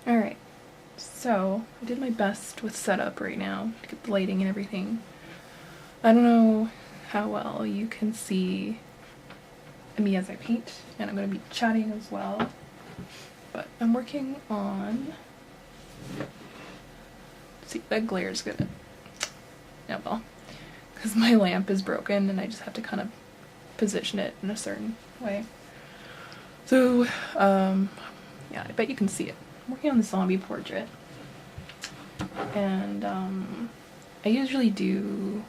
Alright, so I did my best with setup right now to get the lighting and everything. I don't know how well you can see me as I paint, and I'm going to be chatting as well, but I'm working on... See, that glare's gonna... Yeah, well, because my lamp is broken and I just have to kind of position it in a certain way. So, yeah, I bet you can see it. I'm working on the zombie portrait, and I usually do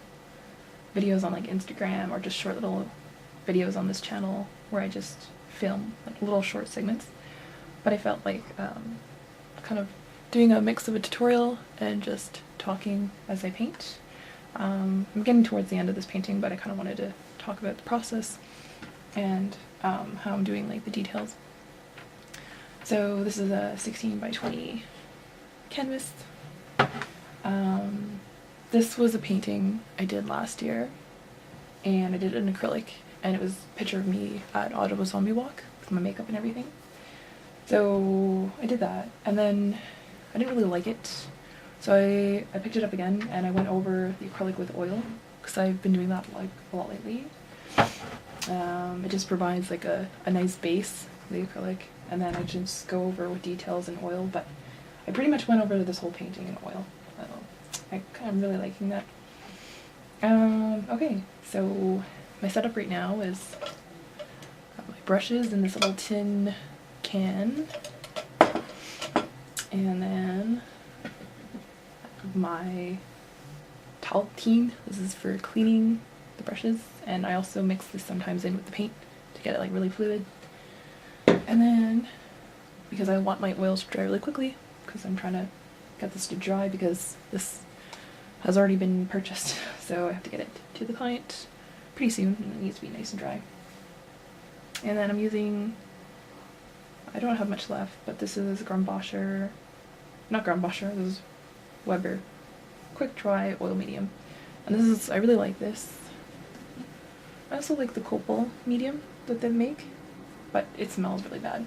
videos on like Instagram or just short little videos on this channel where I just film like little short segments, but I felt like kind of doing a mix of a tutorial and just talking as I paint. I'm getting towards the end of this painting, but I kind of wanted to talk about the process and how I'm doing like the details. So this is a 16 by 20 canvas. This was a painting I did last year, and I did it in acrylic, and it was a picture of me at Ottawa Zombie Walk with my makeup and everything. So I did that, and then I didn't really like it, so I picked it up again and I went over the acrylic with oil, because I've been doing that like a lot lately. It just provides like a nice base, the acrylic, and then I just go over with details in oil, but I pretty much went over this whole painting in oil. I'm really liking that. Okay, so my setup right now is got my brushes in this little tin can, and then my Taltine. This is for cleaning the brushes, and I also mix this sometimes in with the paint to get it like really fluid. And then, because I want my oils to dry really quickly, because I'm trying to get this to dry because this has already been purchased, so I have to get it to the client pretty soon, and it needs to be nice and dry. And then I'm using, I don't have much left, but this is Graumboscher, not Graumboscher, this is Weber Quick Dry Oil Medium, and this is, I really like this. I also like the Copal medium that they make, but it smells really bad.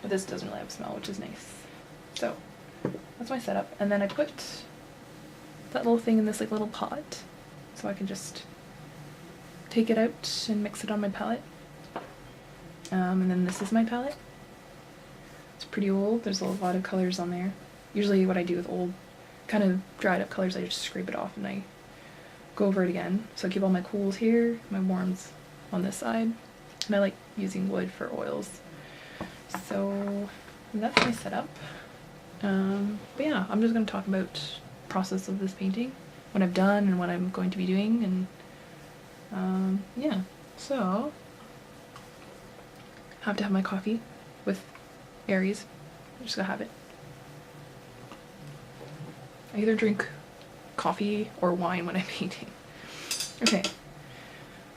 But this doesn't really have a smell, which is nice. So that's my setup, and then I put that little thing in this like little pot, so I can just take it out and mix it on my palette. And then this is my palette. It's pretty old. There's a lot of colors on there. Usually what I do with old, kind of dried up colors, I just scrape it off and I go over it again. So I keep all my cools here, my warms on this side, and I like using wood for oils. So that's my setup. But yeah, I'm just going to talk about the process of this painting, what I've done and what I'm going to be doing, and yeah, so I have to have my coffee with Aries. I'm just gonna have it. I either drink coffee or wine when I'm painting. Okay,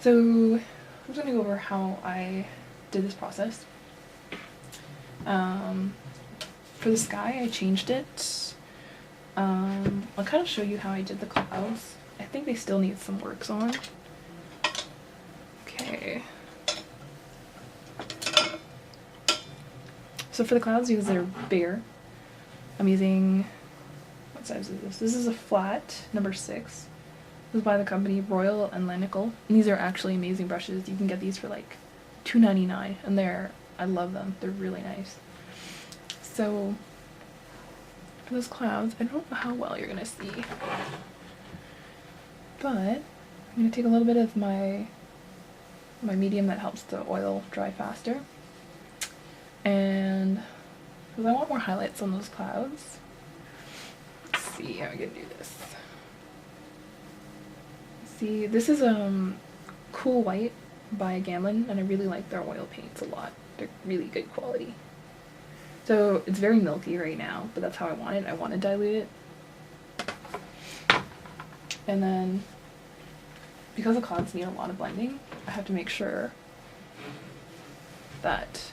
so I'm just gonna go over how I did this process. For the sky, I changed it. I'll kind of show you how I did the clouds. I think they still need some works on. Okay. So for the clouds, because they're bigger, I'm using, what size is this? This is a flat, number 6. This is by the company Royal and Lanicle. And these are actually amazing brushes. You can get these for like $2.99, and I love them. They're really nice. So for those clouds, I don't know how well you're gonna see, but I'm gonna take a little bit of my medium that helps the oil dry faster, and because I want more highlights on those clouds, let's see how I can do this. See, this is Cool White by Gamblin, and I really like their oil paints a lot. They're really good quality. So it's very milky right now, but that's how I want it. I want to dilute it. And then, because the clouds need a lot of blending, I have to make sure that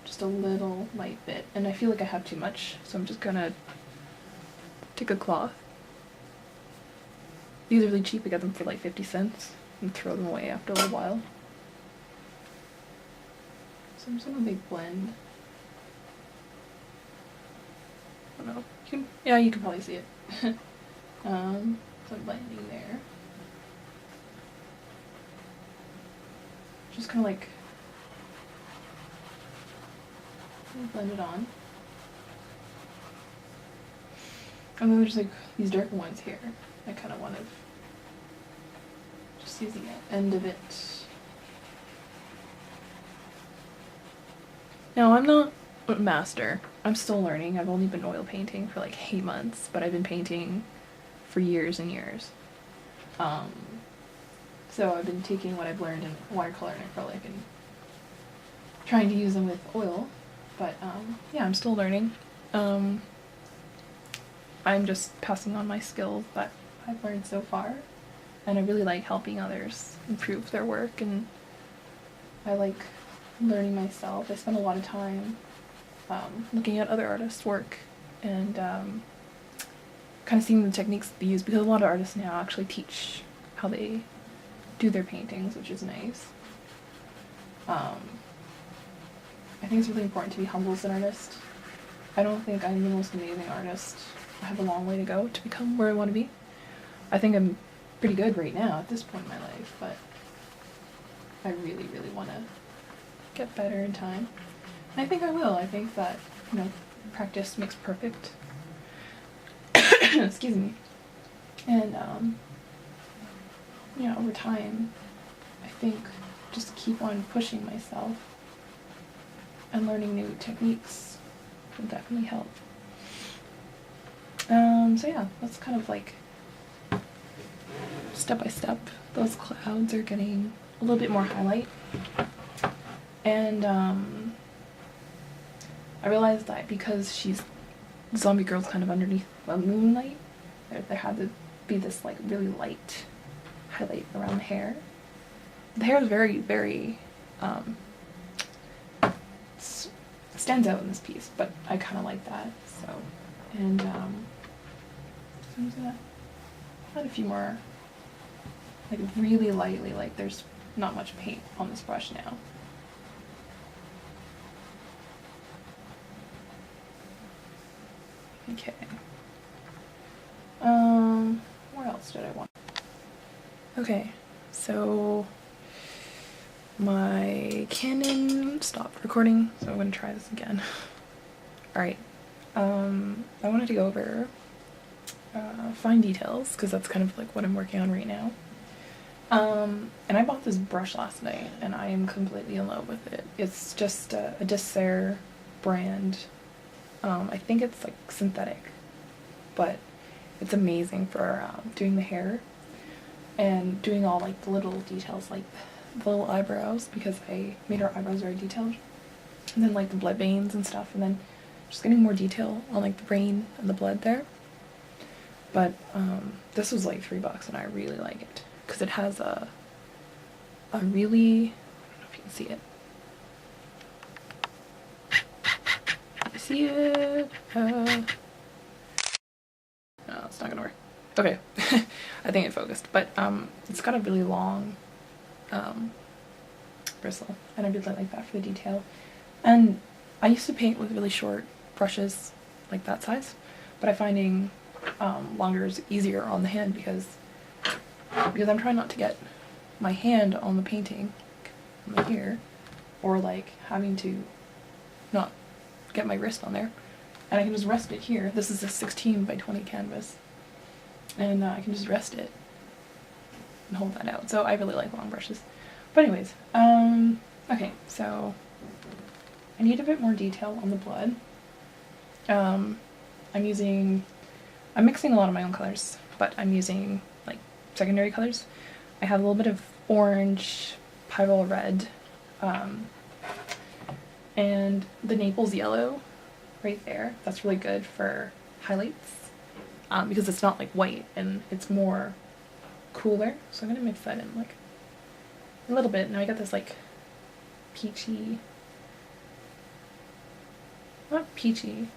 just a little light bit, and I feel like I have too much, so I'm just gonna take a cloth. These are really cheap. I got them for like 50 cents and throw them away after a little while. So I'm just gonna make blend don't know. Yeah, you can probably see it. Some blending there. Just kind of like blend it on. And then there's like these darker ones here. I kind of want to just using the end of it. Now I'm not a master. I'm still learning. I've only been oil painting for like 8 months, but I've been painting for years and years. So I've been taking what I've learned in watercolor and acrylic and trying to use them with oil. But yeah, I'm still learning. I'm just passing on my skills that I've learned so far. And I really like helping others improve their work, and I like learning myself. I spend a lot of time looking at other artists' work and kind of seeing the techniques they use, because a lot of artists now actually teach how they do their paintings, which is nice. I think it's really important to be humble as an artist. I don't think I'm the most amazing artist. I have a long way to go to become where I want to be. I think I'm pretty good right now at this point in my life, but I really, really want to get better in time. And I think I will. I think that, you know, practice makes perfect. Excuse me. And, you know, over time, I think just keep on pushing myself and learning new techniques will definitely help. So yeah, that's kind of like step by step. Those clouds are getting a little bit more highlight. And I realized that because Zombie Girl's kind of underneath the moonlight, there had to be this like really light highlight around the hair. The hair is very, very, stands out in this piece, but I kind of like that, so. And so I'm just gonna add a few more, like really lightly, like there's not much paint on this brush now. Okay. What else did I want? Okay, so my Canon stopped recording, so I'm gonna try this again. Alright, I wanted to go over fine details, because that's kind of like what I'm working on right now. And I bought this brush last night, and I am completely in love with it. It's just a Dessair brand. I think it's like synthetic, but it's amazing for doing the hair and doing all like the little details, like the little eyebrows, because I made her eyebrows very detailed, and then like the blood veins and stuff, and then just getting more detail on like the brain and the blood there. But this was like $3 and I really like it because it has a really, I don't know if you can see it. See it? No, it's not gonna work. Okay, I think it focused, but it's got a really long bristle, and I really like that for the detail. And I used to paint with really short brushes, like that size, but I'm finding longer is easier on the hand because I'm trying not to get my hand on the painting on here, or like having to not get my wrist on there, and I can just rest it here. This is a 16 by 20 canvas, and I can just rest it and hold that out. So I really like long brushes. But anyways, okay, so I need a bit more detail on the blood. I'm mixing a lot of my own colors, but I'm using like secondary colors. I have a little bit of orange, pyrrole red, and the Naples yellow right there. That's really good for highlights because it's not like white and it's more cooler. So I'm gonna mix that in like a little bit. Now I got this like peachy, not peachy,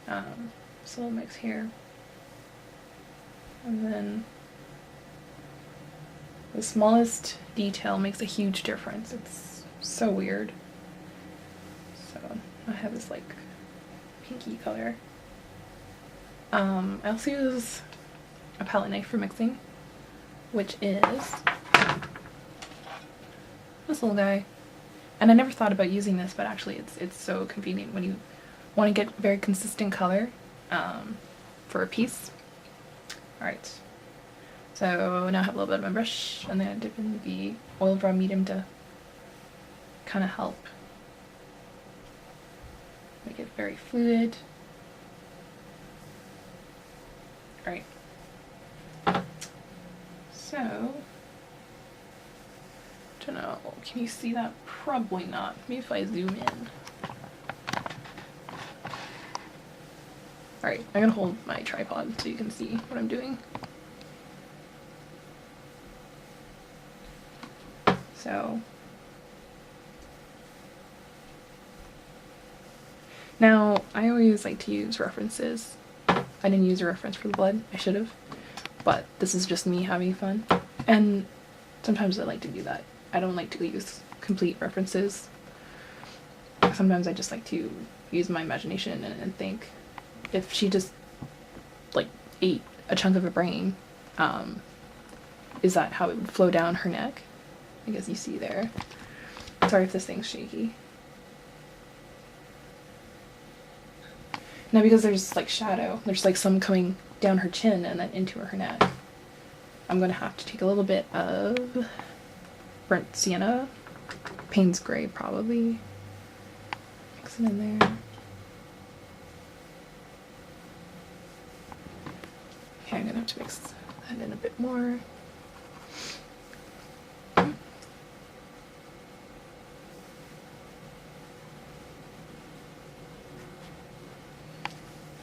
so I'll mix here. And then the smallest detail makes a huge difference. It's so weird. So I have this like pinky color. I also use a palette knife for mixing, which is this little guy. And I never thought about using this, but actually it's so convenient when you want to get very consistent color for a piece. Alright, so now I have a little bit of my brush, and then I dip in the oil brown medium to kind of help make it very fluid. Alright, so, I don't know, can you see that? Probably not. Maybe if I zoom in. Alright, I'm gonna hold my tripod so you can see what I'm doing. So, now I always like to use references. I didn't use a reference for the blood, I should have, but this is just me having fun, and sometimes I like to do that. I don't like to use complete references. Sometimes I just like to use my imagination and think, if she just like ate a chunk of a brain, is that how it would flow down her neck? I guess you see there. Sorry if this thing's shaky. Now because there's like shadow, there's like some coming down her chin and then into her neck, I'm gonna have to take a little bit of burnt sienna, Payne's Gray probably, mix it in there. Okay, I'm gonna have to mix that in a bit more.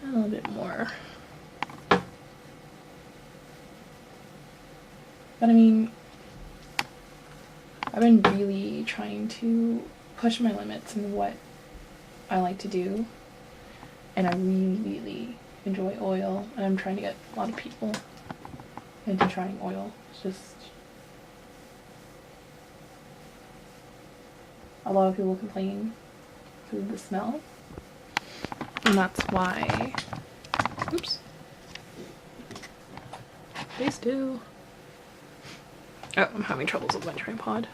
A little bit more. But I mean, I've been really trying to push my limits in what I like to do, and I really enjoy oil, and I'm trying to get a lot of people into trying oil. It's just a lot of people complain because of the smell, and that's why, oops, they still, oh, I'm having troubles with my tripod.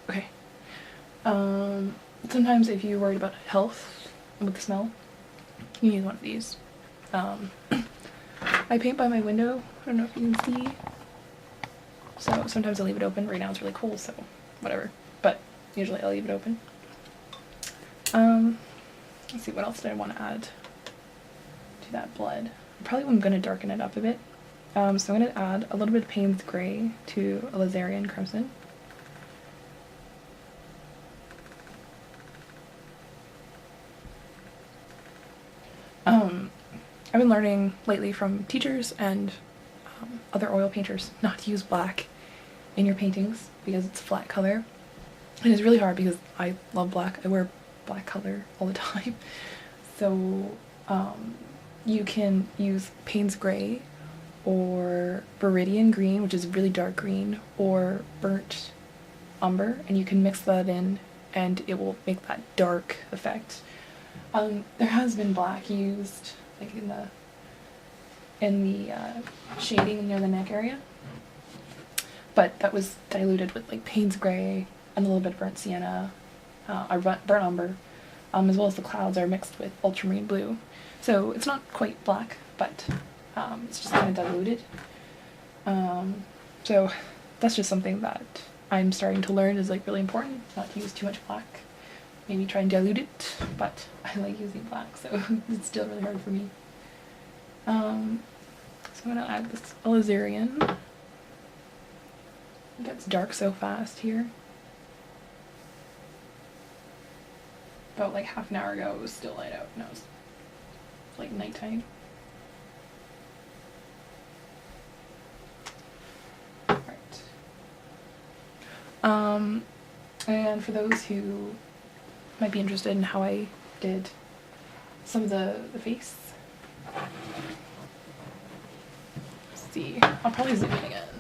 Okay. Sometimes if you're worried about health with the smell, you use one of these. I paint by my window. I don't know if you can see. So sometimes I leave it open. Right now it's really cool, so whatever. But usually I'll leave it open. Let's see, what else did I want to add to that blood? Probably I'm going to darken it up a bit. So I'm going to add a little bit of Payne's Gray to Alizarin Crimson. I've been learning lately from teachers and other oil painters not to use black in your paintings because it's a flat color. And it's really hard because I love black. I wear black color all the time. So you can use Payne's Gray or Viridian Green, which is really dark green, or Burnt Umber, and you can mix that in and it will make that dark effect. There has been black used like in the shading near the neck area, but that was diluted with like Payne's Gray and a little bit of burnt sienna, or burnt umber, as well as the clouds are mixed with ultramarine blue. So it's not quite black, but it's just kind of diluted. So that's just something that I'm starting to learn is like really important, not to use too much black. Maybe try and dilute it, but I like using black, so it's still really hard for me. So I'm gonna add this Alizarin. It gets dark so fast here. About like half an hour ago it was still light out, now it's like nighttime. Alright. And for those who might be interested in how I did some of the face, let's see, I'll probably zoom in again.